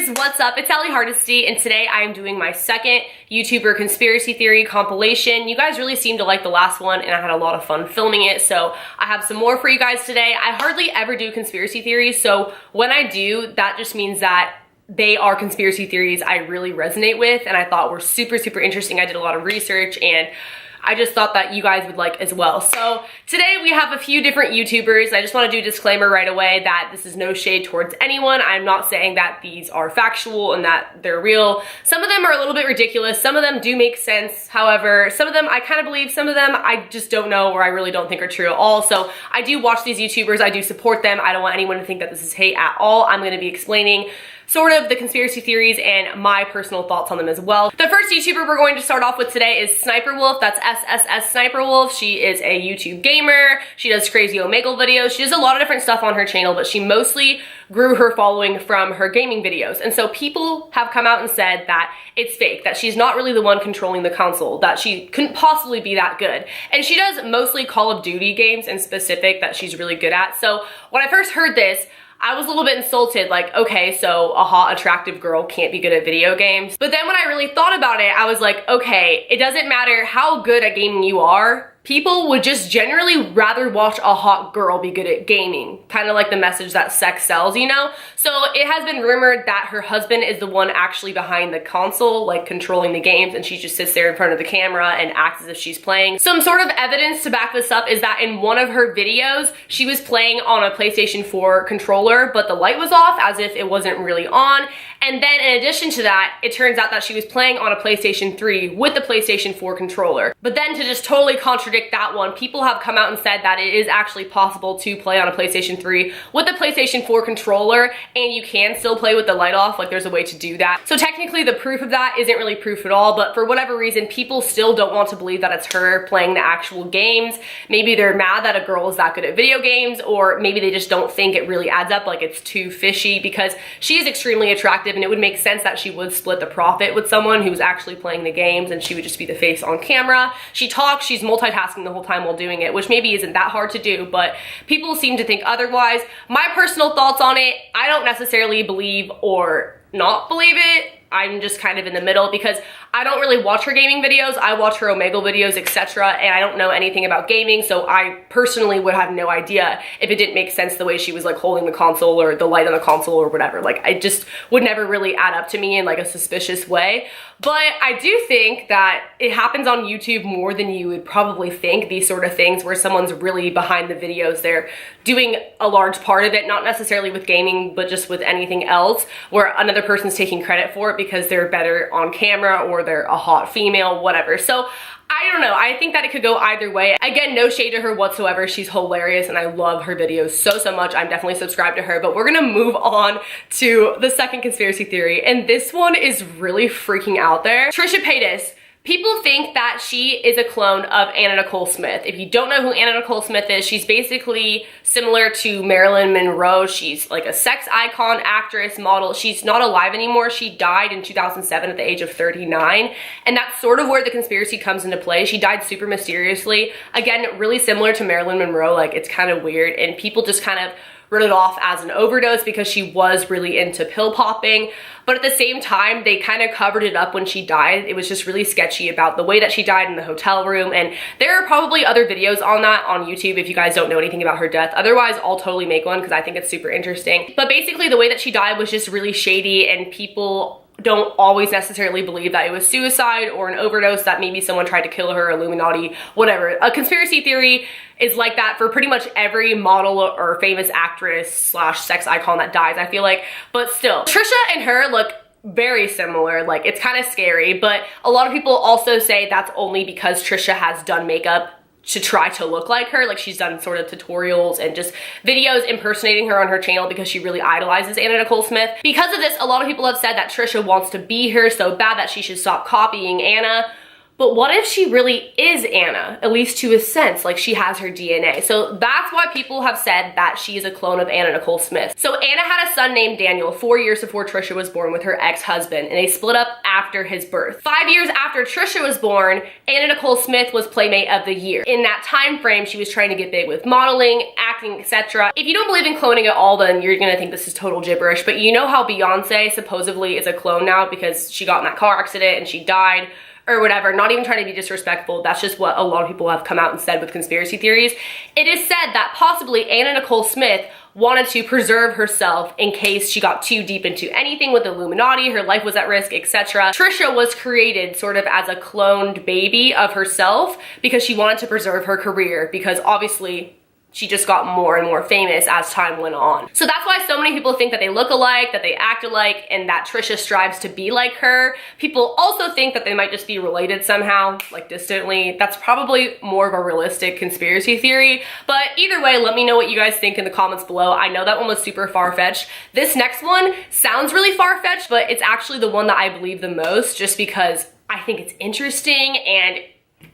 YouTubers, what's up? It's Allie Hardesty, and today I am doing my second YouTuber conspiracy theory compilation. You guys really seemed to like the last one, and I had a lot of fun filming it, so I have some more for you guys today. I hardly ever do conspiracy theories, so when I do, that just means that they are conspiracy theories I really resonate with, and I thought were super, super interesting. I did a lot of research, and I just thought that you guys would like as well. So today we have a few different YouTubers. I just want to do a disclaimer right away that this is no shade towards anyone. I'm not saying that these are factual and that they're real. Some of them are a little bit ridiculous. Some of them do make sense. However, some of them I kind of believe, some of them I just don't know or I really don't think are true at all. So I do watch these YouTubers. I do support them. I don't want anyone to think that this is hate at all. I'm going to be explaining sort of the conspiracy theories and my personal thoughts on them as well. The first YouTuber we're going to start off with today is Sssniperwolf. That's Sssniperwolf. She is a YouTube gamer. She does crazy Omegle videos. She does a lot of different stuff on her channel, but she mostly grew her following from her gaming videos. And so people have come out and said that it's fake, that she's not really the one controlling the console, that she couldn't possibly be that good. And she does mostly Call of Duty games in specific that she's really good at. So when I first heard this, I was a little bit insulted, like, okay, so a hot, attractive girl can't be good at video games. But then when I really thought about it, I was like, okay, it doesn't matter how good at gaming you are, people would just generally rather watch a hot girl be good at gaming. Kind of like the message that sex sells, you know? So it has been rumored that her husband is the one actually behind the console, like controlling the games, and she just sits there in front of the camera and acts as if she's playing. Some sort of evidence to back this up is that in one of her videos, she was playing on a PlayStation 4 controller, but the light was off as if it wasn't really on. And then in addition to that, it turns out that she was playing on a PlayStation 3 with the PlayStation 4 controller. But then to just totally contradict that one, people have come out and said that it is actually possible to play on a PlayStation 3 with the PlayStation 4 controller, and you can still play with the light off. Like, there's a way to do that. So technically the proof of that isn't really proof at all, but for whatever reason, people still don't want to believe that it's her playing the actual games. Maybe they're mad that a girl is that good at video games, or maybe they just don't think it really adds up, like it's too fishy, because she is extremely attractive and it would make sense that she would split the profit with someone who's actually playing the games, and she would just be the face on camera. She talks, she's multitasking the whole time while doing it, which maybe isn't that hard to do, but people seem to think otherwise. My personal thoughts on it, I don't necessarily believe or not believe it. I'm just kind of in the middle because I don't really watch her gaming videos. I watch her Omegle videos, etc., and I don't know anything about gaming, so I personally would have no idea if it didn't make sense the way she was like holding the console or the light on the console or whatever. Like, I just would never really add up to me in like a suspicious way. But I do think that it happens on YouTube more than you would probably think, these sort of things where someone's really behind the videos. They're doing a large part of it, not necessarily with gaming, but just with anything else, where another person's taking credit for it because they're better on camera or they're a hot female, whatever. So I don't know, I think that it could go either way. Again, no shade to her whatsoever. She's hilarious and I love her videos so, so much. I'm definitely subscribed to her, but we're gonna move on to the second conspiracy theory, and this one is really freaking out there. Trisha Paytas. People think that she is a clone of Anna Nicole Smith. If you don't know who Anna Nicole Smith is, she's basically similar to Marilyn Monroe. She's like a sex icon, actress, model. She's not alive anymore. She died in 2007 at the age of 39. And that's sort of where the conspiracy comes into play. She died super mysteriously. Again, really similar to Marilyn Monroe. Like, it's kind of weird. And people just kind of wrote it off as an overdose because she was really into pill popping. But at the same time, they kind of covered it up when she died. It was just really sketchy about the way that she died in the hotel room. And there are probably other videos on that on YouTube if you guys don't know anything about her death. Otherwise, I'll totally make one because I think it's super interesting. But basically, the way that she died was just really shady, and people don't always necessarily believe that it was suicide or an overdose, that maybe someone tried to kill her, Illuminati, whatever. A conspiracy theory is like that for pretty much every model or famous actress slash sex icon that dies, I feel like. But still, Trisha and her look very similar. Like, it's kind of scary, but a lot of people also say that's only because Trisha has done makeup to try to look like her. Like, she's done sort of tutorials and just videos impersonating her on her channel because she really idolizes Anna Nicole Smith. Because of this, a lot of people have said that Trisha wants to be her so bad that she should stop copying Anna. But what if she really is Anna, at least to a sense, like she has her DNA? So that's why people have said that she is a clone of Anna Nicole Smith. So Anna had a son named Daniel 4 years before Trisha was born with her ex-husband, and they split up after his birth. 5 years after Trisha was born, Anna Nicole Smith was Playmate of the Year. In that time frame, she was trying to get big with modeling, acting, etc. If you don't believe in cloning at all, then you're gonna think this is total gibberish, but you know how Beyonce supposedly is a clone now because she got in that car accident and she died, or whatever, not even trying to be disrespectful. That's just what a lot of people have come out and said with conspiracy theories. It is said that possibly Anna Nicole Smith wanted to preserve herself in case she got too deep into anything with the Illuminati, her life was at risk, etc. Trisha was created sort of as a cloned baby of herself because she wanted to preserve her career, because obviously she just got more and more famous as time went on. So that's why so many people think that they look alike, that they act alike, and that Trisha strives to be like her. People also think that they might just be related somehow, like distantly. That's probably more of a realistic conspiracy theory. But either way, let me know what you guys think in the comments below. I know that one was super far-fetched. This next one sounds really far-fetched, but it's actually the one that I believe the most, just because I think it's interesting and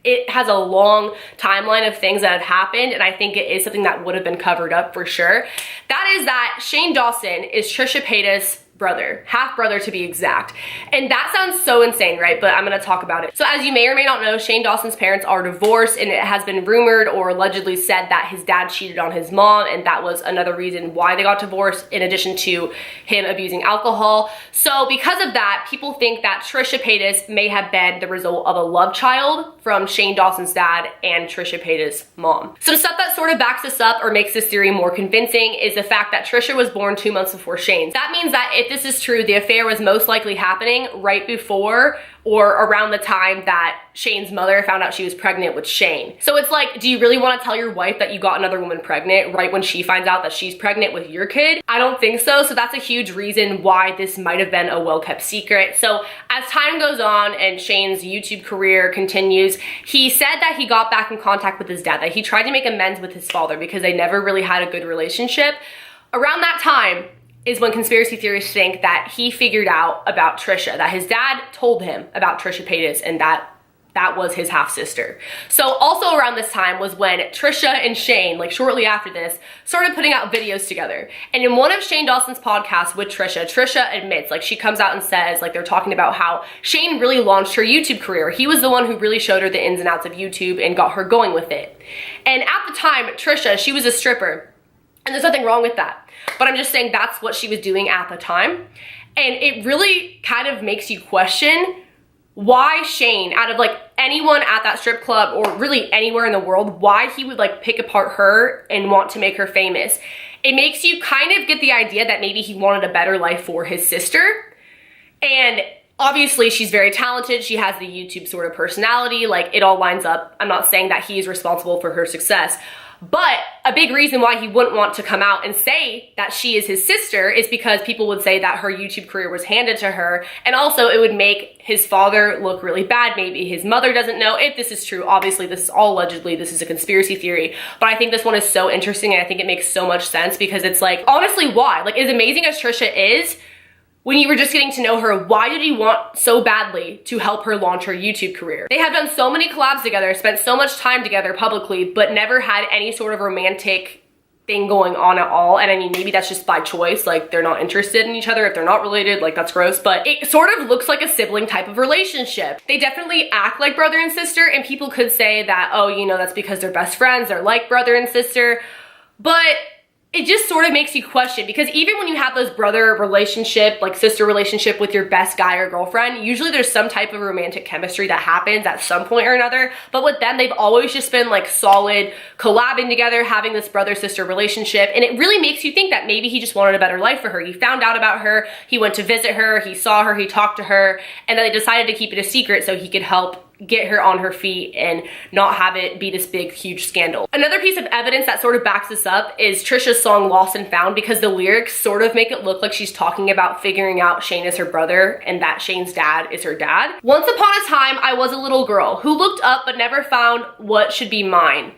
it has a long timeline of things that have happened, and I think it is something that would have been covered up for sure. That is that Shane Dawson is Trisha Paytas' brother, half brother to be exact. And that sounds so insane, right? But I'm gonna talk about it. So as you may or may not know, Shane Dawson's parents are divorced, and it has been rumored or allegedly said that his dad cheated on his mom, and that was another reason why they got divorced, in addition to him abusing alcohol. So because of that, people think that Trisha Paytas may have been the result of a love child from Shane Dawson's dad and Trisha Paytas' mom. Some stuff that sort of backs this up or makes this theory more convincing is the fact that Trisha was born 2 months before Shane. That means that if this is true, the affair was most likely happening right before or around the time that Shane's mother found out she was pregnant with Shane. So it's like, do you really want to tell your wife that you got another woman pregnant right when she finds out that she's pregnant with your kid? I don't think so. So that's a huge reason why this might have been a well-kept secret. So as time goes on and Shane's YouTube career continues, he said that he got back in contact with his dad, that he tried to make amends with his father because they never really had a good relationship. Around that time is when conspiracy theorists think that he figured out about Trisha, that his dad told him about Trisha Paytas, and that was his half-sister. So also around this time was when Trisha and Shane, like shortly after this, started putting out videos together. And in one of Shane Dawson's podcasts with Trisha, Trisha admits, like she comes out and says, like they're talking about how Shane really launched her YouTube career. He was the one who really showed her the ins and outs of YouTube and got her going with it. And at the time, Trisha, she was a stripper, and there's nothing wrong with that. But I'm just saying that's what she was doing at the time. And it really kind of makes you question why Shane, out of like anyone at that strip club or really anywhere in the world, why he would like pick apart her and want to make her famous. It makes you kind of get the idea that maybe he wanted a better life for his sister. And obviously she's very talented. She has the YouTube sort of personality, like it all lines up. I'm not saying that he's responsible for her success. But a big reason why he wouldn't want to come out and say that she is his sister is because people would say that her YouTube career was handed to her, and also it would make his father look really bad. Maybe his mother doesn't know if this is true. Obviously, this is all allegedly, this is a conspiracy theory, but I think this one is so interesting, and I think it makes so much sense because it's like, honestly, why? Like, as amazing as Trisha is, when you were just getting to know her, why did he want so badly to help her launch her YouTube career? They have done so many collabs together, spent so much time together publicly, but never had any sort of romantic thing going on at all. And I mean, maybe that's just by choice, like they're not interested in each other. If they're not related, like that's gross, but it sort of looks like a sibling type of relationship. They definitely act like brother and sister, and people could say that, oh, you know, that's because they're best friends, they're like brother and sister, but it just sort of makes you question, because even when you have those brother relationship, like sister relationship with your best guy or girlfriend, usually there's some type of romantic chemistry that happens at some point or another. But with them, they've always just been like solid, collabing together, having this brother-sister relationship. And it really makes you think that maybe he just wanted a better life for her. He found out about her, he went to visit her, he saw her, he talked to her, and then they decided to keep it a secret so he could help get her on her feet and not have it be this big, huge scandal. Another piece of evidence that sort of backs this up is Trisha's song Lost and Found, because the lyrics sort of make it look like she's talking about figuring out Shane is her brother and that Shane's dad is her dad. Once upon a time, I was a little girl who looked up but never found what should be mine.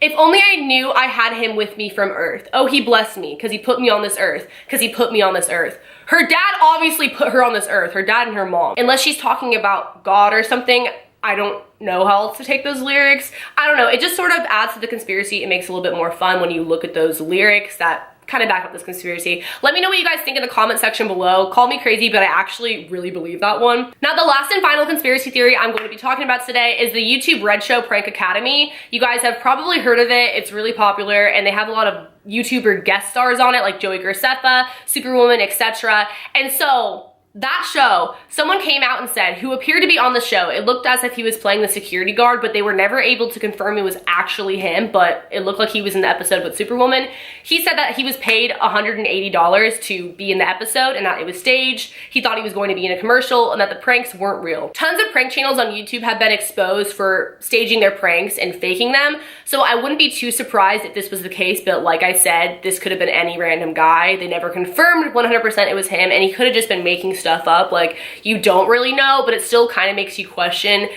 If only I knew I had him with me from earth. Oh, he blessed me because he put me on this earth, because he put me on this earth. Her dad obviously put her on this earth, her dad and her mom. Unless she's talking about God or something, I don't know how else to take those lyrics. I don't know, it just sort of adds to the conspiracy. It makes it a little bit more fun when you look at those lyrics that kind of back up this conspiracy. Let me know what you guys think in the comment section below. Call me crazy, but I actually really believe that one. Now, the last and final conspiracy theory I'm going to be talking about today is the YouTube Red Show Prank Academy. You guys have probably heard of it. It's really popular, and they have a lot of YouTuber guest stars on it, like Joey Graceffa, Superwoman, etc. And so that show, someone came out and said, who appeared to be on the show, it looked as if he was playing the security guard, but they were never able to confirm it was actually him, but it looked like he was in the episode with Superwoman. He said that he was paid $180 to be in the episode and that it was staged. He thought he was going to be in a commercial and that the pranks weren't real. Tons of prank channels on YouTube have been exposed for staging their pranks and faking them, so I wouldn't be too surprised if this was the case, but like I said, this could have been any random guy. They never confirmed 100% it was him, and he could have just been making stuff up. Like, you don't really know, but it still kind of makes you question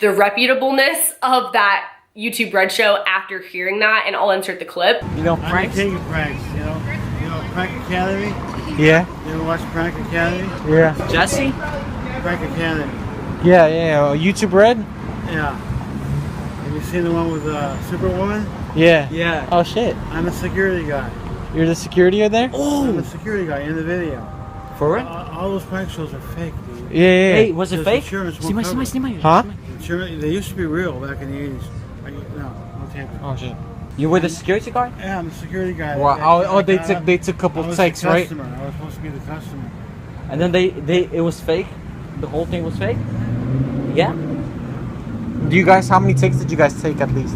the reputableness of that YouTube Red Show after hearing that, and I'll insert the clip. You know, pranks? I'm pranks, you know Prank Academy? Yeah. You ever watch Prank Academy? Yeah. Jesse? Prank Academy. Yeah. YouTube Red? Yeah. Have you seen the one with Superwoman? Yeah. Yeah. Oh shit. I'm a security guy. You're the security over there? I'm a security guy in the video. For real? All those prank shows are fake, dude. Yeah. Hey, was it fake? Huh? They used to be real back in the 80s. No tape. Oh shit. You were the security guard? Yeah, I'm the security guy. Wow. They took a couple takes, right? I was supposed to be the customer. And then it was fake? The whole thing was fake? Yeah? Do you guys, how many takes did you guys take at least?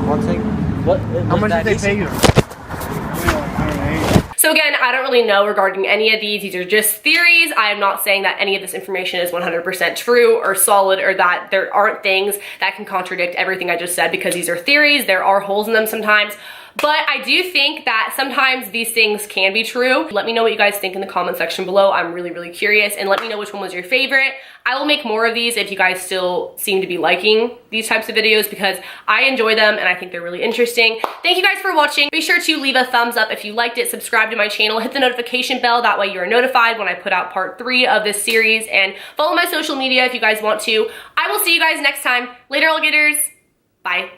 One take? What? How much did they pay you? So again, I don't really know regarding any of these. These are just theories. I am not saying that any of this information is 100% true or solid, or that there aren't things that can contradict everything I just said, because these are theories. There are holes in them sometimes. But I do think that sometimes these things can be true. Let me know what you guys think in the comment section below. I'm really, really curious, and let me know which one was your favorite. I will make more of these if you guys still seem to be liking these types of videos, because I enjoy them and I think they're really interesting. Thank you guys for watching. Be sure to leave a thumbs up if you liked it, subscribe to my channel, hit the notification bell, that way you are notified when I put out part 3 of this series, and follow my social media if you guys want to. I will see you guys next time. Later, alligators. Bye.